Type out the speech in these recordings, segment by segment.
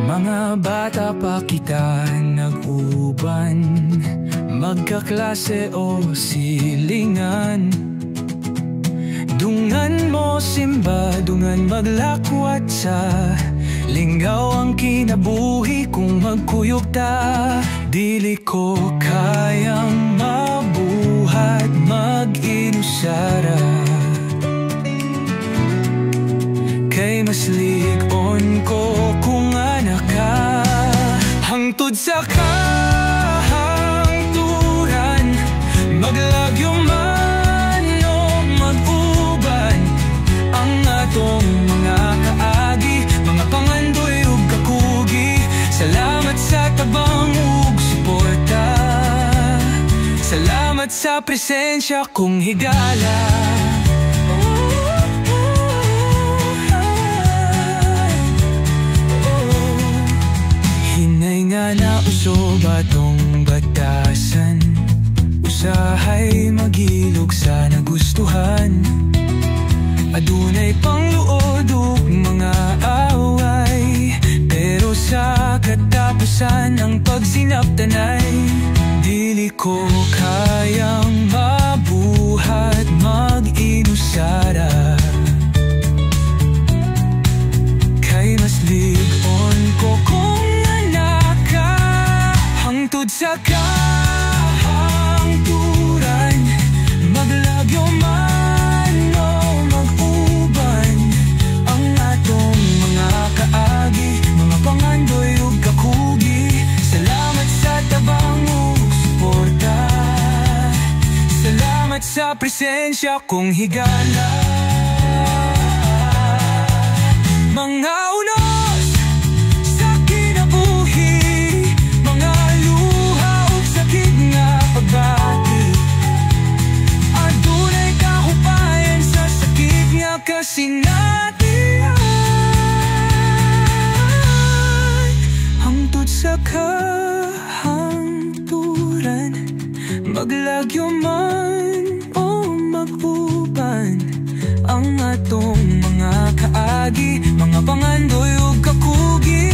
Mga bata pa kita nag-uban, magkaklase o silingan. Dungan mo simba, dungan maglakwat sa linggaw ang kinabuhi kung magkuyog ta. Dili ko kayang mabuhat mag-inusara, kay mas ligon ko kung anak ka. Hangtod sa kahangturan, maglagyo man o mag-uban, ang atong mga kaagi, mga pangandoy ug kakugi. Salamat sa tabang ug suporta, salamat sa presensya kong higala. Nausob atong batasan, usahay magilog sa nagustuhan. Adunay pangluod ug mga away, pero sa katapusan ang pagsinaptanay. Dili ko kayang mabuhat mag-inusara, kay mas ligon ko kung sa kahangturan, maglagyo man o mag-uban, ang atong mga kaagi, mga pangandoy ug kakugi. Salamat sa tabang ug suporta, salamat sa presensya kong higala. Mga unos sa kinabuhi, mga luha ug sakit nga pagbati, adunay kahupayan sa sakit nga kasinatian. Hangtod sa kahangturan, maglagyo man o mag-uban, ang atong mga kaagi, mga pangandoy ug kakugi.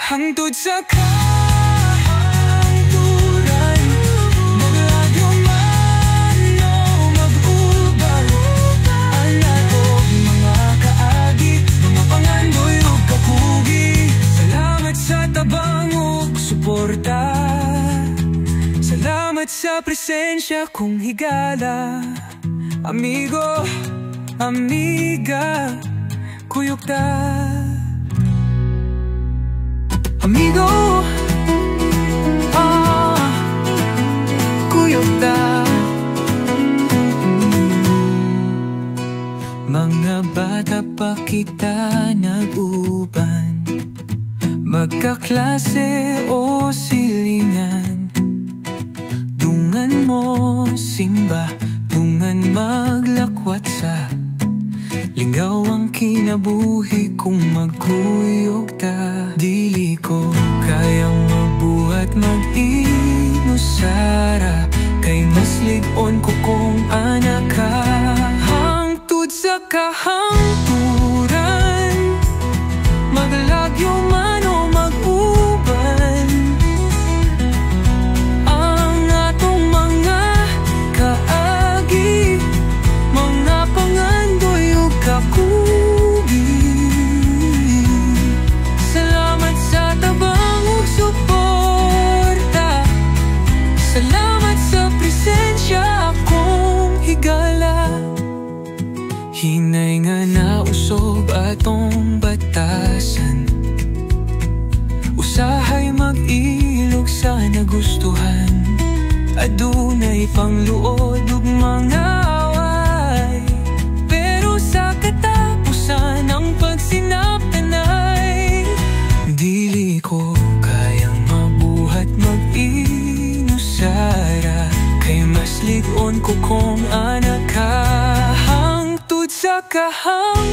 Hangtod sa kahangturan, maglagyo man o mag-uban, ang atong mga kaagi, mga pangandoy ug kakugi. Salamat sa tabang ug suporta, salamat sa presensya kong higala. Amigo, amiga, kuyog ta. Amigo, kuyog ta. Mga bata pa kita nag-uban, magkaklase o silingan. Dungan mo simba, dungan maglakwat sa linggaw ang kinabuhi kung magkuyog ta. Dili ko kayang mabuhat mag-inusara, kay mas ligon ko kung anak ka. Hangtod sa kahangturan, maglagyo man o mag-uban, ang atong mga kaagi, mga pangandoy ug kakugi. Salamat sa tabang ug suporta, salamat sa presensya akong higala. Hinay nga nausob atong batasan, usahay mag-ilog sa nagustuhan. Adunay pangluod ug mga away, pero sa katapusan ang pagsinaptanay. Dili ko kayang mabuhat mag-inusara, kay mas ligon ko kung anak ka. Hangtod sa kahang